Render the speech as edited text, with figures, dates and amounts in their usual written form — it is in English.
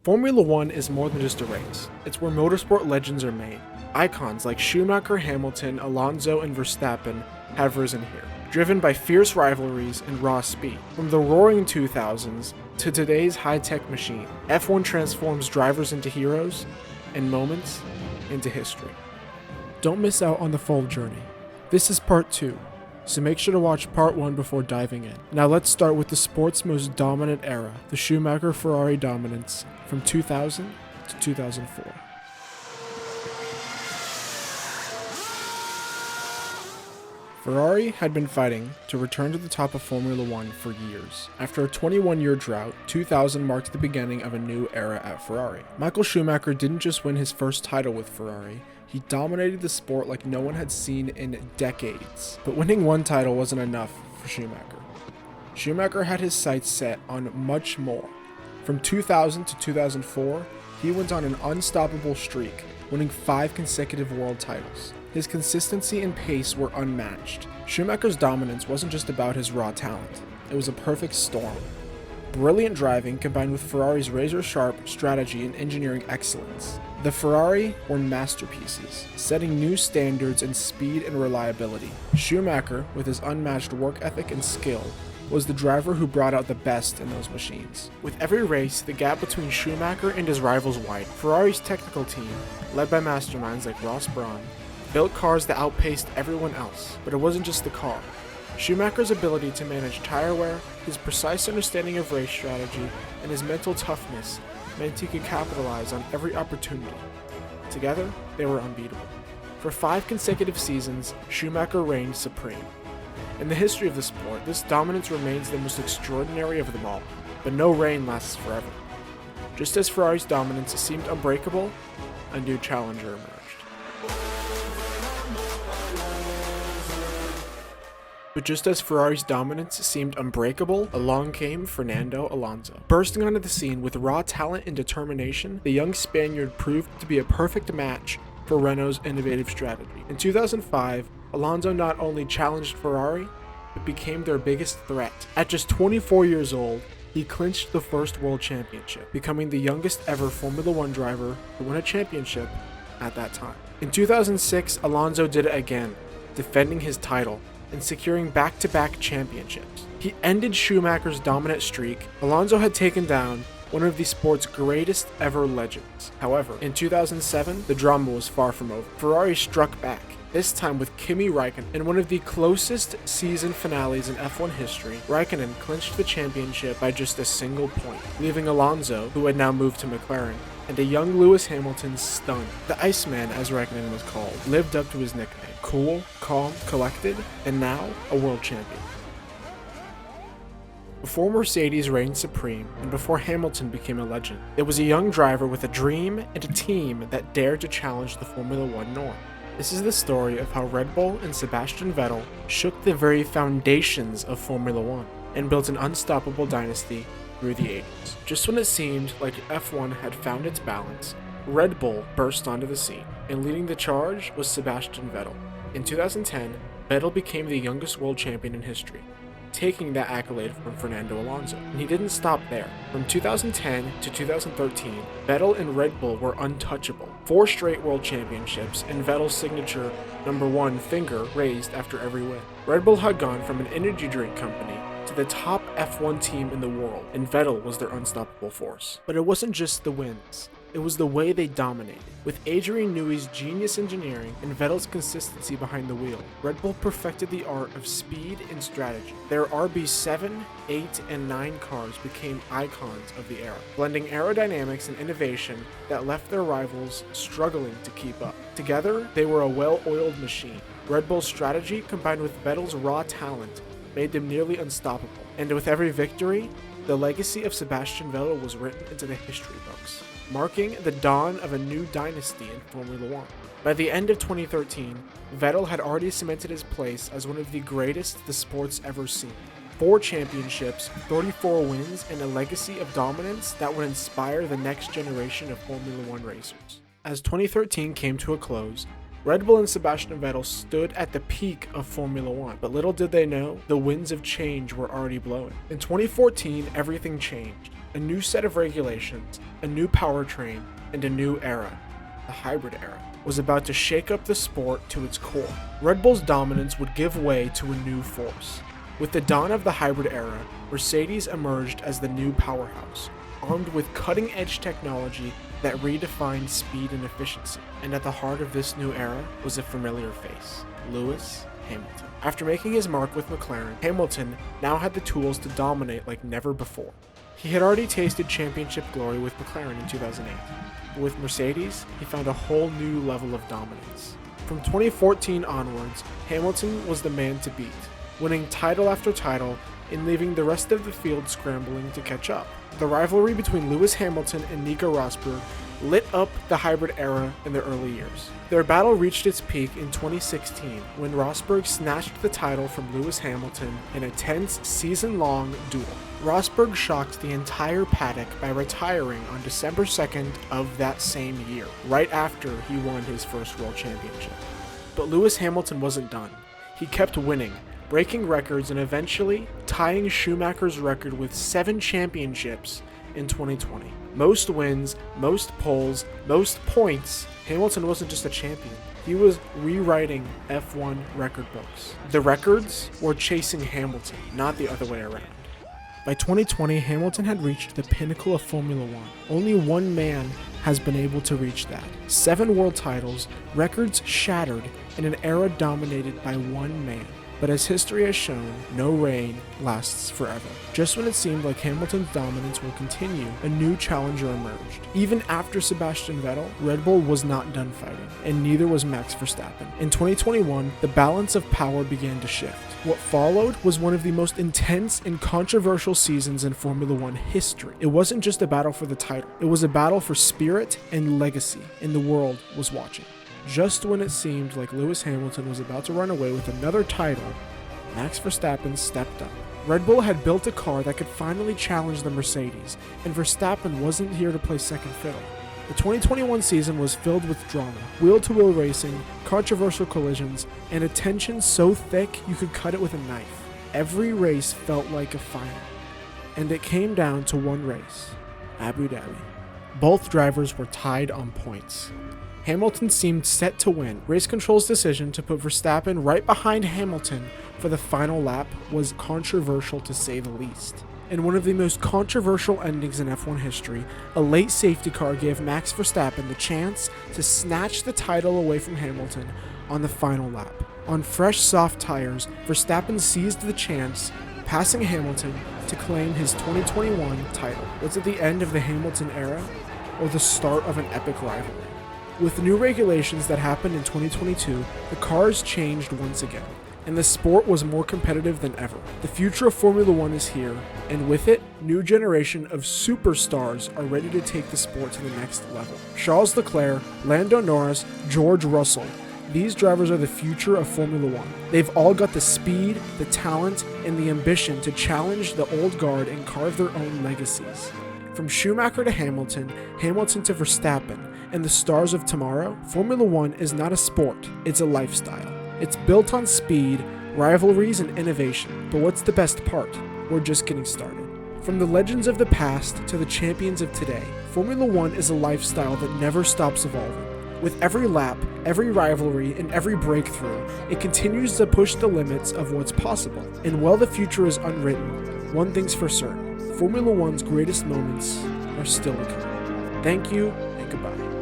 Formula One is more than just a race. It's where motorsport legends are made. Icons like Schumacher, Hamilton, Alonso, and Verstappen have risen here, driven by fierce rivalries and raw speed. From the roaring 2000s to today's high-tech machine, F1 transforms drivers into heroes and moments into history. Don't miss out on the full journey. This is part 2, so make sure to watch part 1 before diving in. Now let's start with the sport's most dominant era, the Schumacher Ferrari dominance from 2000 to 2004. Ferrari had been fighting to return to the top of Formula One for years. After a 21-year drought, 2000 marked the beginning of a new era at Ferrari. Michael Schumacher didn't just win his first title with Ferrari, he dominated the sport like no one had seen in decades. But winning one title wasn't enough for Schumacher. Schumacher had his sights set on much more. From 2000 to 2004, he went on an unstoppable streak, winning 5 consecutive world titles. His consistency and pace were unmatched. Schumacher's dominance wasn't just about his raw talent, it was a perfect storm. Brilliant driving combined with Ferrari's razor-sharp strategy and engineering excellence. The Ferrari were masterpieces, setting new standards in speed and reliability. Schumacher, with his unmatched work ethic and skill, was the driver who brought out the best in those machines. With every race, the gap between Schumacher and his rivals widened. Ferrari's technical team, led by masterminds like Ross Brawn, built cars that outpaced everyone else. But it wasn't just the car. Schumacher's ability to manage tire wear, his precise understanding of race strategy, and his mental toughness meant he could capitalize on every opportunity. Together, they were unbeatable. For 5 consecutive seasons, Schumacher reigned supreme. In the history of the sport, this dominance remains the most extraordinary of them all, but no reign lasts forever. Just as Ferrari's dominance seemed unbreakable, a new challenger emerged. But just as Ferrari's dominance seemed unbreakable, along came Fernando Alonso. Bursting onto the scene with raw talent and determination, the young Spaniard proved to be a perfect match for Renault's innovative strategy. In 2005, Alonso not only challenged Ferrari, but became their biggest threat. At just 24 years old, he clinched the first world championship, becoming the youngest ever Formula One driver to win a championship at that time. In 2006, Alonso did it again, defending his title and securing back-to-back championships. He ended Schumacher's dominant streak. Alonso had taken down one of the sport's greatest ever legends. However, in 2007, the drama was far from over. Ferrari struck back, this time with Kimi Räikkönen. In one of the closest season finales in F1 history, Räikkönen clinched the championship by just a single point, leaving Alonso, who had now moved to McLaren, and a young Lewis Hamilton stunned. The Iceman, as Räikkönen was called, lived up to his nickname. Cool, calm, collected, and now a world champion. Before Mercedes reigned supreme, and before Hamilton became a legend, there was a young driver with a dream and a team that dared to challenge the Formula One norm. This is the story of how Red Bull and Sebastian Vettel shook the very foundations of Formula One and built an unstoppable dynasty through the 80s. Just when it seemed like F1 had found its balance, Red Bull burst onto the scene, and leading the charge was Sebastian Vettel. In 2010, Vettel became the youngest world champion in history, taking that accolade from Fernando Alonso. And he didn't stop there. From 2010 to 2013, Vettel and Red Bull were untouchable. 4 straight world championships, and Vettel's signature #1 finger raised after every win. Red Bull had gone from an energy drink company to the top F1 team in the world, and Vettel was their unstoppable force. But it wasn't just the wins. It was the way they dominated. With Adrian Newey's genius engineering and Vettel's consistency behind the wheel, Red Bull perfected the art of speed and strategy. Their RB7, 8, and 9 cars became icons of the era, blending aerodynamics and innovation that left their rivals struggling to keep up. Together, they were a well-oiled machine. Red Bull's strategy combined with Vettel's raw talent made them nearly unstoppable. And with every victory, the legacy of Sebastian Vettel was written into the history books, marking the dawn of a new dynasty in Formula One. By the end of 2013, Vettel had already cemented his place as one of the greatest the sport's ever seen. 4 championships, 34 wins, and a legacy of dominance that would inspire the next generation of Formula One racers. As 2013 came to a close, Red Bull and Sebastian Vettel stood at the peak of Formula One, but little did they know, the winds of change were already blowing. In 2014, everything changed. a new set of regulations, a new powertrain, and a new era, the hybrid era, was about to shake up the sport to its core. Red Bull's dominance would give way to a new force. With the dawn of the hybrid era, Mercedes emerged as the new powerhouse, armed with cutting-edge technology that redefined speed and efficiency. And at the heart of this new era was a familiar face, Lewis Hamilton. After making his mark with McLaren, Hamilton now had the tools to dominate like never before. He had already tasted championship glory with McLaren in 2008, but with Mercedes, he found a whole new level of dominance. From 2014 onwards, Hamilton was the man to beat, winning title after title and leaving the rest of the field scrambling to catch up. The rivalry between Lewis Hamilton and Nico Rosberg lit up the hybrid era in the early years. Their battle reached its peak in 2016 when Rosberg snatched the title from Lewis Hamilton in a tense, season-long duel. Rosberg shocked the entire paddock by retiring on December 2nd of that same year, right after he won his first world championship. But Lewis Hamilton wasn't done. He kept winning, breaking records and eventually tying Schumacher's record with 7 championships in 2020. Most wins, most poles, most points. Hamilton wasn't just a champion. He was rewriting F1 record books. The records were chasing Hamilton, not the other way around. By 2020, Hamilton had reached the pinnacle of Formula One. Only one man has been able to reach that. 7 world titles, records shattered, and an era dominated by one man. But as history has shown, no reign lasts forever. Just when it seemed like Hamilton's dominance will continue, a new challenger emerged. Even after Sebastian Vettel, Red Bull was not done fighting, and neither was Max Verstappen. In 2021, the balance of power began to shift. What followed was one of the most intense and controversial seasons in Formula One history. It wasn't just a battle for the title, it was a battle for spirit and legacy, and the world was watching. Just when it seemed like Lewis Hamilton was about to run away with another title, Max Verstappen stepped up. Red Bull had built a car that could finally challenge the Mercedes, and Verstappen wasn't here to play second fiddle. The 2021 season was filled with drama, wheel-to-wheel racing, controversial collisions, and a tension so thick you could cut it with a knife. Every race felt like a final, and it came down to one race, Abu Dhabi. Both drivers were tied on points. Hamilton seemed set to win. Race control's decision to put Verstappen right behind Hamilton for the final lap was controversial to say the least. In one of the most controversial endings in F1 history, a late safety car gave Max Verstappen the chance to snatch the title away from Hamilton on the final lap. On fresh, soft tires, Verstappen seized the chance, passing Hamilton to claim his 2021 title. Was it the end of the Hamilton era or the start of an epic rivalry? With new regulations that happened in 2022, the cars changed once again, and the sport was more competitive than ever. The future of Formula One is here, and with it, new generation of superstars are ready to take the sport to the next level. Charles Leclerc, Lando Norris, George Russell. These drivers are the future of Formula One. They've all got the speed, the talent, and the ambition to challenge the old guard and carve their own legacies. From Schumacher to Hamilton, Hamilton to Verstappen, and the stars of tomorrow, Formula One is not a sport, it's a lifestyle. It's built on speed, rivalries, and innovation. But what's the best part? We're just getting started. From the legends of the past to the champions of today, Formula One is a lifestyle that never stops evolving. With every lap, every rivalry, and every breakthrough, it continues to push the limits of what's possible. And while the future is unwritten, one thing's for certain, Formula One's greatest moments are still to come. Thank you, and goodbye.